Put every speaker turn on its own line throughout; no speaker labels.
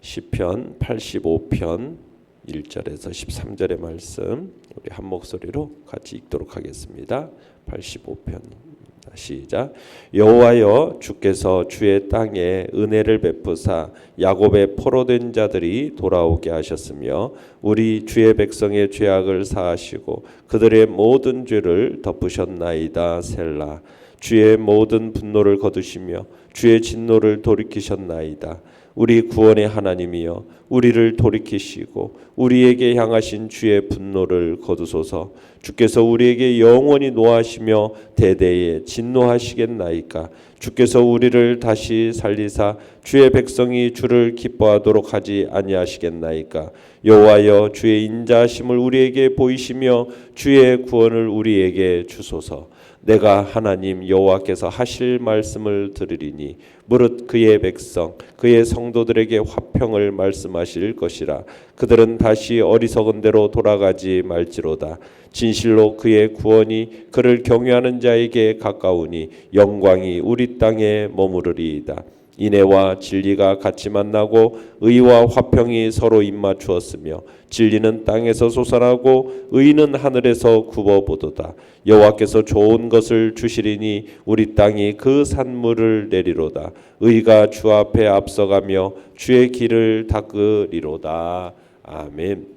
시편 85편 1절에서 13절의 말씀 우리 한 목소리로 같이 읽도록 하겠습니다. 85편 시작. 여호와여, 주께서 주의 땅에 은혜를 베푸사 야곱의 포로된 자들이 돌아오게 하셨으며 우리 주의 백성의 죄악을 사하시고 그들의 모든 죄를 덮으셨나이다. 셀라. 주의 모든 분노를 거두시며 주의 진노를 돌이키셨나이다. 우리 구원의 하나님이여, 우리를 돌이키시고 우리에게 향하신 주의 분노를 거두소서. 주께서 우리에게 영원히 노하시며 대대에 진노하시겠나이까. 주께서 우리를 다시 살리사 주의 백성이 주를 기뻐하도록 하지 아니하시겠나이까. 여호와여, 주의 인자하심을 우리에게 보이시며 주의 구원을 우리에게 주소서. 내가 하나님 여호와께서 하실 말씀을 들으리니 무릇 그의 백성 그의 성도들에게 화평을 말씀하실 것이라. 그들은 다시 어리석은 대로 돌아가지 말지로다. 진실로 그의 구원이 그를 경외하는 자에게 가까우니 영광이 우리 땅에 머무르리이다. 인애와 진리가 같이 만나고 의와 화평이 서로 입맞추었으며 진리는 땅에서 솟아나고 의는 하늘에서 굽어보도다. 여호와께서 좋은 것을 주시리니 우리 땅이 그 산물을 내리로다. 의가 주 앞에 앞서가며 주의 길을 닦으리로다. 아멘.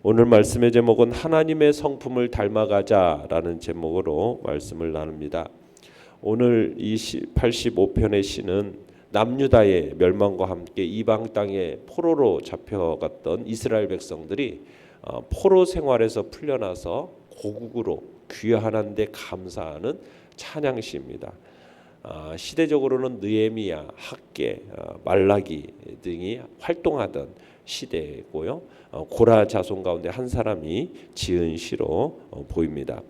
오늘 말씀의 제목은 하나님의 성품을 닮아가자라는 제목으로 말씀을 나눕니다. 오늘 이 85편의 시는 남유다의 멸망과 함께 이방 땅에 포로로 잡혀갔던 이스라엘 백성들이 포로 생활에서 풀려나서 고국으로 귀화하는 데 감사하는 찬양시입니다. 시대적으로는 느헤미야, 학개, 말라기 등이 활동하던 시대고요. 고라 자손 가운데 한 사람이 지은 시로 보입니다.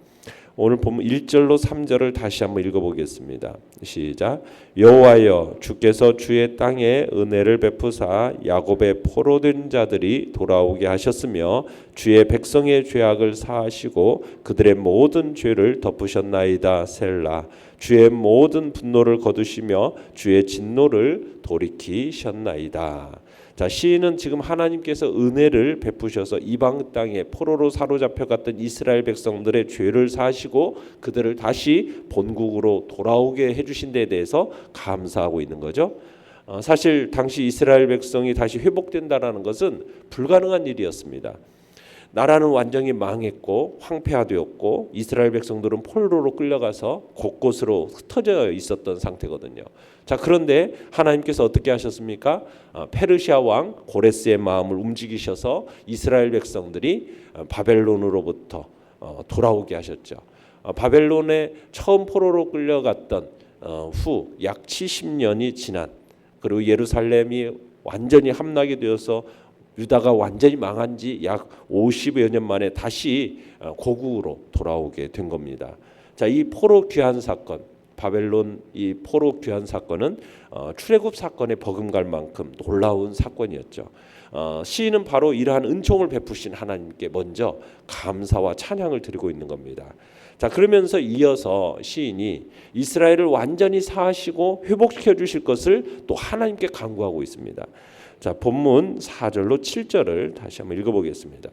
오늘 보면 1절로 3절을 다시 한번 읽어보겠습니다. 시작. 여호와여, 주께서 주의 땅에 은혜를 베푸사 야곱의 포로된 자들이 돌아오게 하셨으며 주의 백성의 죄악을 사하시고 그들의 모든 죄를 덮으셨나이다. 셀라. 주의 모든 분노를 거두시며 주의 진노를 돌이키셨나이다. 자, 시인은 지금 하나님께서 은혜를 베푸셔서 이방 땅에 포로로 사로잡혀갔던 이스라엘 백성들의 죄를 사하시고 그들을 다시 본국으로 돌아오게 해주신 데에 대해서 감사하고 있는 거죠. 사실 당시 이스라엘 백성이 다시 회복된다라는 것은 불가능한 일이었습니다. 나라는 완전히 망했고 황폐화되었고 이스라엘 백성들은 포로로 끌려가서 곳곳으로 흩어져 있었던 상태거든요. 자, 그런데 하나님께서 어떻게 하셨습니까? 페르시아 왕 고레스의 마음을 움직이셔서 이스라엘 백성들이 바벨론으로부터 돌아오게 하셨죠. 바벨론에 처음 포로로 끌려갔던 후 약 70년이 지난, 그리고 예루살렘이 완전히 함락이 되어서 유다가 완전히 망한 지 약 50여 년 만에 다시 고국으로 돌아오게 된 겁니다. 자, 이 포로 귀환 사건, 바벨론 이 포로 귀환 사건은 출애굽 사건에 버금갈 만큼 놀라운 사건이었죠. 시인은 바로 이러한 은총을 베푸신 하나님께 먼저 감사와 찬양을 드리고 있는 겁니다. 자, 그러면서 이어서 시인이 이스라엘을 완전히 사하시고 회복시켜 주실 것을 또 하나님께 간구하고 있습니다. 자, 본문 4절로 7절을 다시 한번 읽어보겠습니다.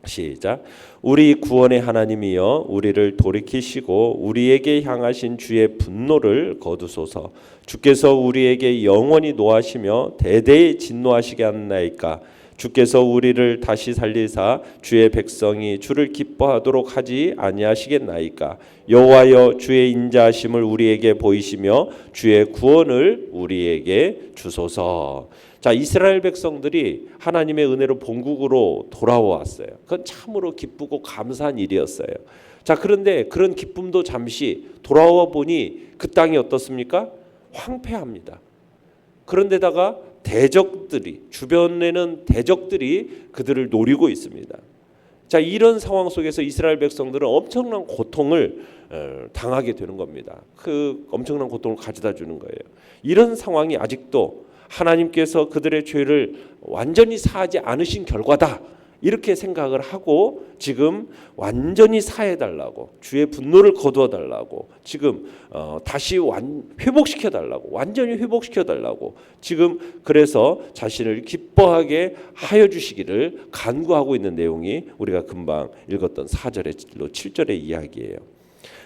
시작. 우리 구원의 하나님이여, 우리를 돌이키시고 우리에게 향하신 주의 분노를 거두소서. 주께서 우리에게 영원히 노하시며 대대에 진노하시게 하나이까. 주께서 우리를 다시 살리사 주의 백성이 주를 기뻐하도록 하지 아니하시겠나이까. 여호와여, 주의 인자하심을 우리에게 보이시며 주의 구원을 우리에게 주소서. 자, 이스라엘 백성들이 하나님의 은혜로 본국으로 돌아왔어요. 그건 참으로 기쁘고 감사한 일이었어요. 자, 그런데 그런 기쁨도 잠시 돌아와 보니 그 땅이 어떻습니까? 황폐합니다. 그런데다가 대적들이, 주변에는 대적들이 그들을 노리고 있습니다. 자, 이런 상황 속에서 이스라엘 백성들은 엄청난 고통을 당하게 되는 겁니다. 그 엄청난 고통을 가져다 주는 거예요. 이런 상황이 아직도 하나님께서 그들의 죄를 완전히 사하지 않으신 결과다, 이렇게 생각을 하고 지금 완전히 사해달라고, 주의 분노를 거두어달라고, 지금 다시 회복시켜달라고, 완전히 회복시켜달라고 지금 그래서 자신을 기뻐하게 하여 주시기를 간구하고 있는 내용이 우리가 금방 읽었던 4절로 7절의 이야기예요.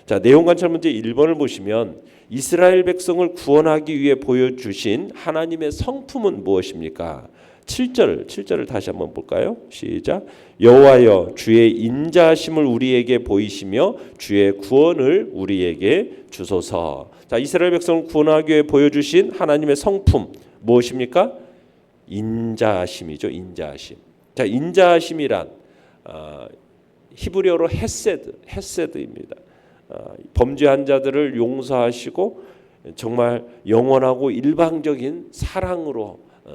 자, 내용 관찰 문제 1번을 보시면 이스라엘 백성을 구원하기 위해 보여주신 하나님의 성품은 무엇입니까? 7절을 다시 한번 볼까요? 시작. 여호와여 주의 인자하심을 우리에게 보이시며 주의 구원을 우리에게 주소서. 자, 이스라엘 백성을 구원하기 위해 보여주신 하나님의 성품 무엇입니까? 인자하심이죠. 인자하심. 자, 인자하심이란 히브리어로 헤세드입니다. 범죄한 자들을 용서하시고 정말 영원하고 일방적인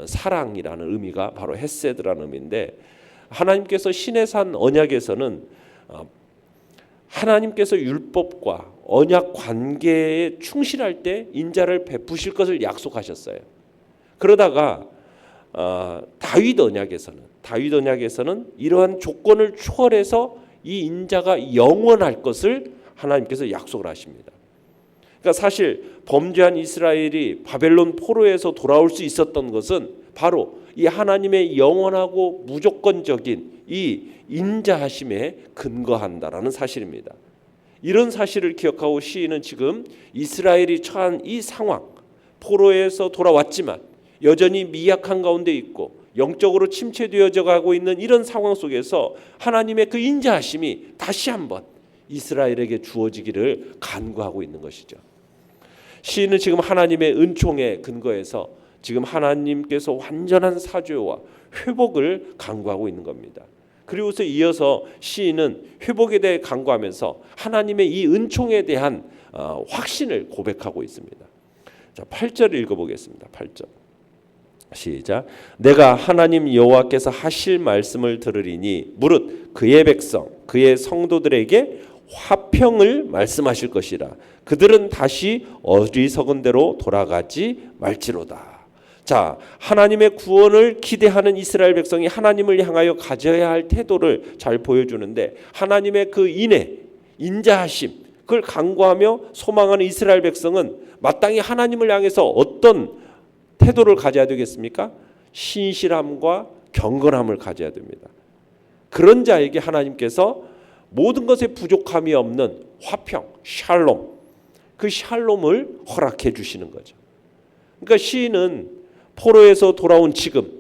사랑이라는 의미가 바로 헤세드라는 의미인데, 하나님께서 신의 산 언약에서는 하나님께서 율법과 언약 관계에 충실할 때 인자를 베푸실 것을 약속하셨어요. 그러다가 다윗 언약에서는 이러한 조건을 초월해서 이 인자가 영원할 것을 하나님께서 약속을 하십니다. 그러니까 사실 범죄한 이스라엘이 바벨론 포로에서 돌아올 수 있었던 것은 바로 이 하나님의 영원하고 무조건적인 이 인자하심에 근거한다라는 사실입니다. 이런 사실을 기억하고 시인은 지금 이스라엘이 처한 이 상황, 포로에서 돌아왔지만 여전히 미약한 가운데 있고 영적으로 침체되어져 가고 있는 이런 상황 속에서 하나님의 그 인자하심이 다시 한번 이스라엘에게 주어지기를 간구하고 있는 것이죠. 시인은 지금 하나님의 은총에 근거해서 지금 하나님께서 완전한 사죄와 회복을 간구하고 있는 겁니다. 그리고서 이어서 시인은 회복에 대해 간구하면서 하나님의 이 은총에 대한 확신을 고백하고 있습니다. 자, 8절 읽어보겠습니다. 8절 시작. 내가 하나님 여호와께서 하실 말씀을 들으리니 무릇 그의 백성 그의 성도들에게 화평을 말씀하실 것이라. 그들은 다시 어리석은 대로 돌아가지 말지로다. 자, 하나님의 구원을 기대하는 이스라엘 백성이 하나님을 향하여 가져야 할 태도를 잘 보여주는데, 하나님의 그 인자하심, 그걸 간구하며 소망하는 이스라엘 백성은 마땅히 하나님을 향해서 어떤 태도를 가져야 되겠습니까? 신실함과 경건함을 가져야 됩니다. 그런 자에게 하나님께서 모든 것에 부족함이 없는 화평, 샬롬, 그 샬롬을 허락해 주시는 거죠. 그러니까 시인은 포로에서 돌아온 지금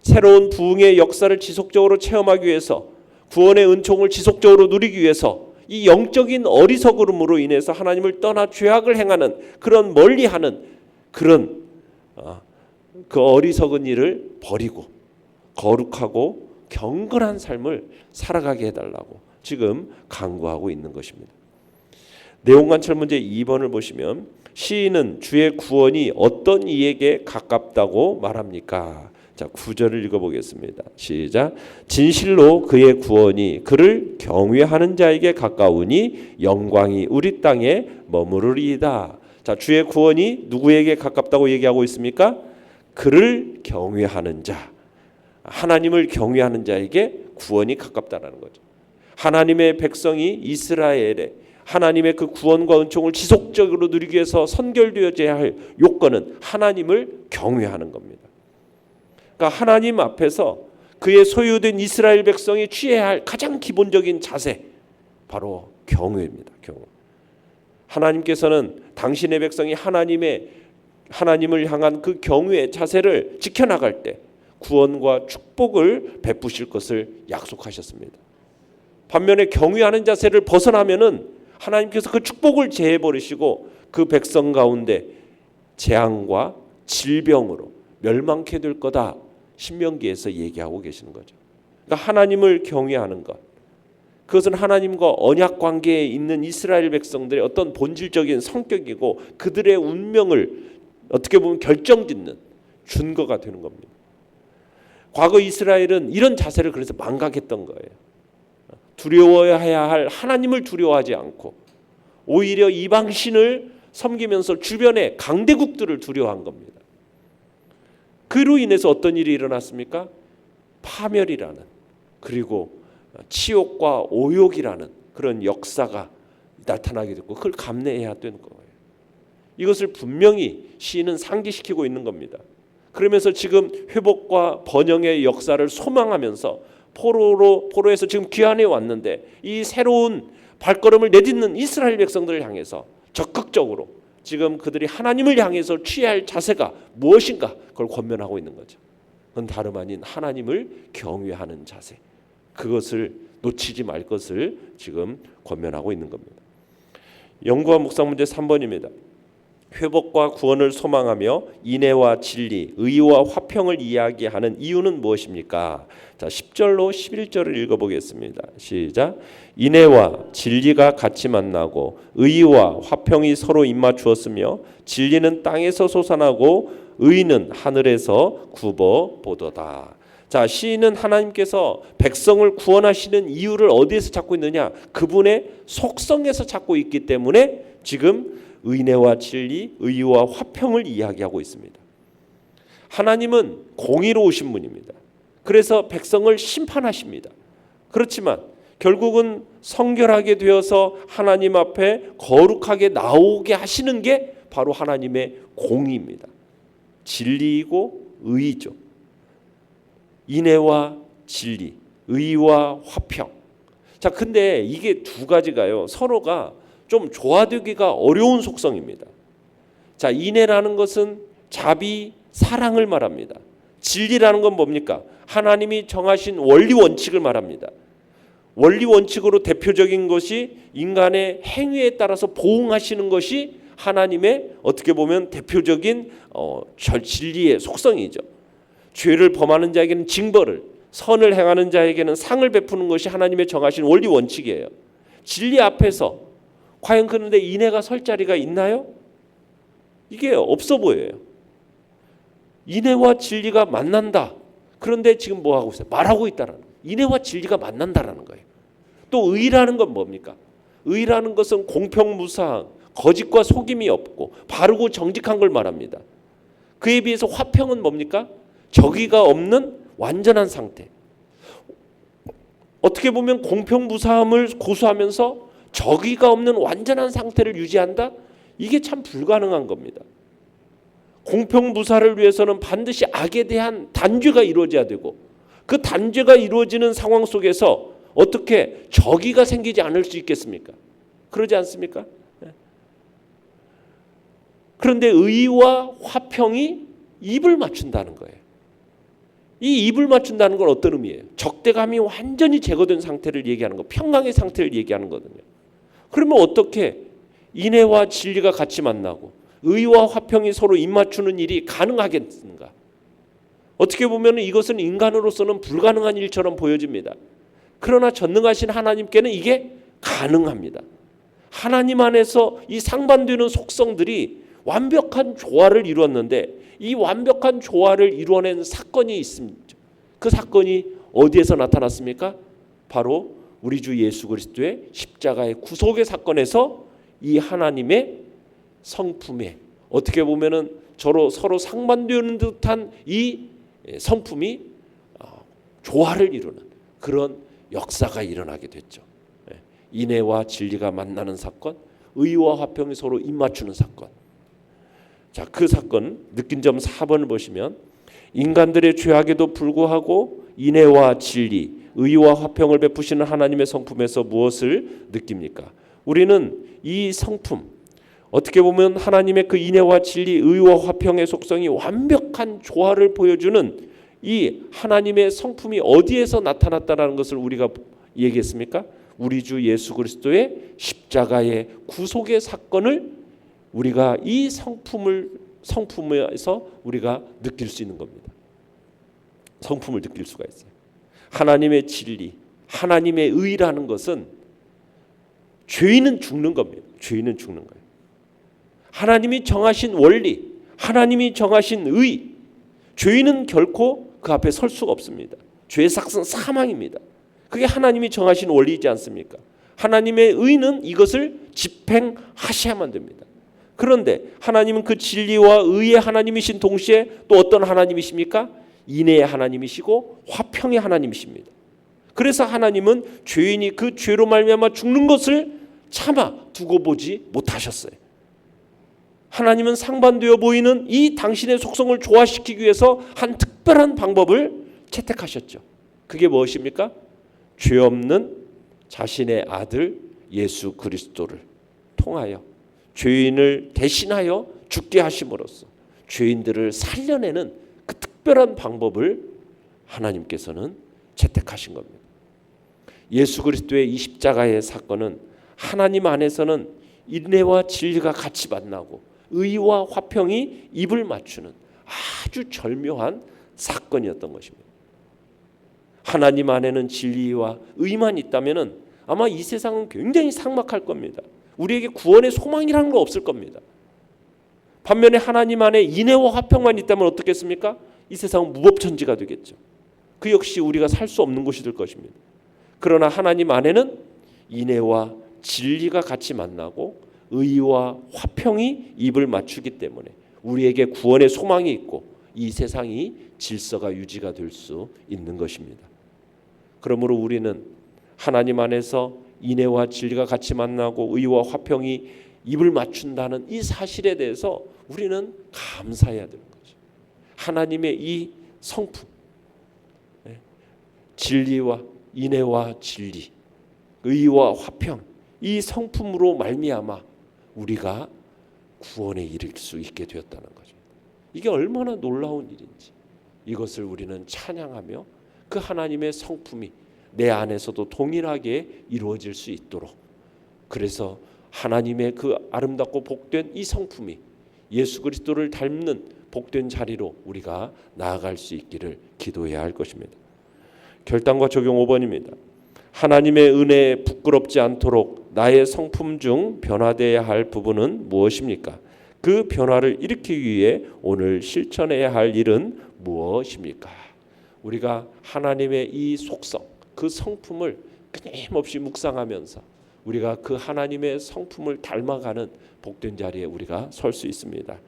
새로운 부흥의 역사를 지속적으로 체험하기 위해서, 구원의 은총을 지속적으로 누리기 위해서 이 영적인 어리석음으로 인해서 하나님을 떠나 죄악을 행하는 그런 멀리하는 그런 그 어리석은 일을 버리고 거룩하고 경건한 삶을 살아가게 해달라고 지금 간구하고 있는 것입니다. 내용 관찰 문제 2번을 보시면 시인은 주의 구원이 어떤 이에게 가깝다고 말합니까? 자, 9절을 읽어보겠습니다. 시작. 진실로 그의 구원이 그를 경외하는 자에게 가까우니 영광이 우리 땅에 머무르리이다. 자, 주의 구원이 누구에게 가깝다고 얘기하고 있습니까? 그를 경외하는 자, 하나님을 경외하는 자에게 구원이 가깝다라는 거죠. 하나님의 백성이 이스라엘에 하나님의 그 구원과 은총을 지속적으로 누리기 위해서 선결되어져야 할 요건은 하나님을 경외하는 겁니다. 그러니까 하나님 앞에서 그의 소유된 이스라엘 백성이 취해야 할 가장 기본적인 자세, 바로 경외입니다. 경외. 하나님께서는 당신의 백성이 하나님을 향한 그 경외의 자세를 지켜나갈 때 구원과 축복을 베푸실 것을 약속하셨습니다. 반면에 경외하는 자세를 벗어나면은 하나님께서 그 축복을 제해 버리시고 그 백성 가운데 재앙과 질병으로 멸망케 될 거다. 신명기에서 얘기하고 계시는 거죠. 그러니까 하나님을 경외하는 것, 그것은 하나님과 언약 관계에 있는 이스라엘 백성들의 어떤 본질적인 성격이고 그들의 운명을 어떻게 보면 결정짓는 준거가 되는 겁니다. 과거 이스라엘은 이런 자세를 그래서 망각했던 거예요. 두려워해야 할 하나님을 두려워하지 않고 오히려 이방신을 섬기면서 주변의 강대국들을 두려워한 겁니다. 그로 인해서 어떤 일이 일어났습니까? 파멸이라는 그리고 치욕과 오욕이라는 그런 역사가 나타나게 됐고 그걸 감내해야 되는 거예요. 이것을 분명히 시인은 상기시키고 있는 겁니다. 그러면서 지금 회복과 번영의 역사를 소망하면서 포로에서 지금 귀환해 왔는데 이 새로운 발걸음을 내딛는 이스라엘 백성들을 향해서 적극적으로 지금 그들이 하나님을 향해서 취해야 할 자세가 무엇인가 그걸 권면하고 있는 거죠. 그건 다름 아닌 하나님을 경외하는 자세, 그것을 놓치지 말 것을 지금 권면하고 있는 겁니다. 연구와 묵상 문제 3번입니다. 회복과 구원을 소망하며 인애와 진리, 의와 화평을 이야기하는 이유는 무엇입니까? 자, 10절로 11절을 읽어보겠습니다. 시작. 인애와 진리가 같이 만나고 의와 화평이 서로 입맞추었으며 진리는 땅에서 솟아나고 의는 하늘에서 굽어 보도다. 자, 시인은 하나님께서 백성을 구원하시는 이유를 어디에서 찾고 있느냐? 그분의 속성에서 찾고 있기 때문에 지금 은혜와 진리, 의와 화평을 이야기하고 있습니다. 하나님은 공의로우신 분입니다. 그래서 백성을 심판하십니다. 그렇지만 결국은 성결하게 되어서 하나님 앞에 거룩하게 나오게 하시는 게 바로 하나님의 공의입니다. 진리이고 의이죠. 인애와 진리, 의와 화평. 자, 근데 이게 두 가지가요, 서로가 좀 조화되기가 어려운 속성입니다. 자, 인애라는 것은 자비, 사랑을 말합니다. 진리라는 건 뭡니까? 하나님이 정하신 원리 원칙을 말합니다. 원리 원칙으로 대표적인 것이 인간의 행위에 따라서 보응하시는 것이 하나님의 어떻게 보면 대표적인 진리의 속성이죠. 죄를 범하는 자에게는 징벌을, 선을 행하는 자에게는 상을 베푸는 것이 하나님의 정하신 원리 원칙이에요. 진리 앞에서 과연 그런데 인애가 설 자리가 있나요? 이게 없어 보여요. 인애와 진리가 만난다. 그런데 지금 뭐 하고 있어요? 말하고 있다라는 거예요. 인애와 진리가 만난다라는 거예요. 또 의라는 건 뭡니까? 의라는 것은 공평무사한, 거짓과 속임이 없고 바르고 정직한 걸 말합니다. 그에 비해서 화평은 뭡니까? 적의가 없는 완전한 상태. 어떻게 보면 공평무사함을 고수하면서 적의가 없는 완전한 상태를 유지한다? 이게 참 불가능한 겁니다. 공평무사를 위해서는 반드시 악에 대한 단죄가 이루어져야 되고 그 단죄가 이루어지는 상황 속에서 어떻게 적의가 생기지 않을 수 있겠습니까? 그러지 않습니까? 그런데 의와 화평이 입을 맞춘다는 거예요. 이 입을 맞춘다는 건 어떤 의미예요? 적대감이 완전히 제거된 상태를 얘기하는 거, 평강의 상태를 얘기하는 거거든요. 그러면 어떻게 인애와 진리가 같이 만나고 의와 화평이 서로 입맞추는 일이 가능하겠는가? 어떻게 보면 이것은 인간으로서는 불가능한 일처럼 보여집니다. 그러나 전능하신 하나님께는 이게 가능합니다. 하나님 안에서 이 상반되는 속성들이 완벽한 조화를 이루었는데 이 완벽한 조화를 이루어낸 사건이 있습니다. 그 사건이 어디에서 나타났습니까? 바로 우리 주 예수 그리스도의 십자가의 구속의 사건에서 이 하나님의 성품에 어떻게 보면은 서로 상반되는 듯한 이 성품이 조화를 이루는 그런 역사가 일어나게 됐죠. 인애와 진리가 만나는 사건, 의와 화평이 서로 입맞추는 사건. 자, 그 사건 느낀 점 4번을 보시면 인간들의 죄악에도 불구하고 인애와 진리, 의와 화평을 베푸시는 하나님의 성품에서 무엇을 느낍니까? 우리는 이 성품, 어떻게 보면 하나님의 그 인애와 진리, 의와 화평의 속성이 완벽한 조화를 보여주는 이 하나님의 성품이 어디에서 나타났다는 것을 우리가 얘기했습니까? 우리 주 예수 그리스도의 십자가의 구속의 사건을 우리가 이 성품에서 우리가 느낄 수 있는 겁니다. 성품을 느낄 수가 있어요. 하나님의 진리, 하나님의 의라는 것은 죄인은 죽는 겁니다. 죄인은 죽는 거예요. 하나님이 정하신 원리, 하나님이 정하신 의, 죄인은 결코 그 앞에 설 수가 없습니다. 죄의 삭은 사망입니다. 그게 하나님이 정하신 원리이지 않습니까? 하나님의 의는 이것을 집행하셔야만 됩니다. 그런데 하나님은 그 진리와 의의 하나님이신 동시에 또 어떤 하나님이십니까? 인애의 하나님이시고 화평의 하나님이십니다. 그래서 하나님은 죄인이 그 죄로 말미암아 죽는 것을 차마 두고 보지 못하셨어요. 하나님은 상반되어 보이는 이 당신의 속성을 조화시키기 위해서 한 특별한 방법을 채택하셨죠. 그게 무엇입니까? 죄 없는 자신의 아들 예수 그리스도를 통하여 죄인을 대신하여 죽게 하심으로써 죄인들을 살려내는 그 특별한 방법을 하나님께서는 채택하신 겁니다. 예수 그리스도의 이 십자가의 사건은 하나님 안에서는 인애와 진리가 같이 만나고 의와 화평이 입을 맞추는 아주 절묘한 사건이었던 것입니다. 하나님 안에는 진리와 의만 있다면 아마 이 세상은 굉장히 삭막할 겁니다. 우리에게 구원의 소망이라는 거 없을 겁니다. 반면에 하나님 안에 인애와 화평만 있다면 어떻겠습니까? 이 세상은 무법천지가 되겠죠. 그 역시 우리가 살 수 없는 곳이 될 것입니다. 그러나 하나님 안에는 인애와 진리가 같이 만나고 의와 화평이 입을 맞추기 때문에 우리에게 구원의 소망이 있고 이 세상이 질서가 유지가 될 수 있는 것입니다. 그러므로 우리는 하나님 안에서 인애와 진리가 같이 만나고 의와 화평이 입을 맞춘다는 이 사실에 대해서 우리는 감사해야 되는 거죠. 하나님의 이 성품, 진리와 인애와 진리, 의와 화평, 이 성품으로 말미암아 우리가 구원에 이를 수 있게 되었다는 거죠. 이게 얼마나 놀라운 일인지 이것을 우리는 찬양하며 그 하나님의 성품이 내 안에서도 동일하게 이루어질 수 있도록, 그래서 하나님의 그 아름답고 복된 이 성품이 예수 그리스도를 닮는 복된 자리로 우리가 나아갈 수 있기를 기도해야 할 것입니다. 결단과 적용 5번입니다. 하나님의 은혜에 부끄럽지 않도록 나의 성품 중 변화되어야 할 부분은 무엇입니까? 그 변화를 일으키기 위해 오늘 실천해야 할 일은 무엇입니까? 우리가 하나님의 이 속성, 그 성품을 끊임없이 묵상하면서 우리가 그 하나님의 성품을 닮아가는 복된 자리에 우리가 설 수 있습니다.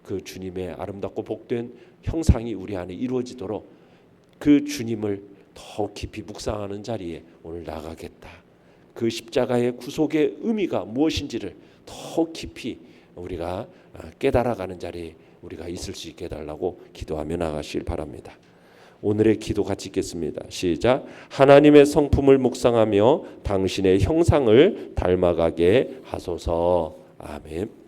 그 주님의 아름답고 복된 형상이 우리 안에 이루어지도록 그 주님을 더 깊이 묵상하는 자리에 오늘 나가겠다. 그 십자가의 구속의 의미가 무엇인지를 더 깊이 우리가 깨달아가는 자리에 우리가 있을 수 있게 해달라고 기도하며 나가시길 바랍니다. 오늘의 기도 같이 읽겠습니다. 시작. 하나님의 성품을 묵상하며 당신의 형상을 닮아가게 하소서. 아멘.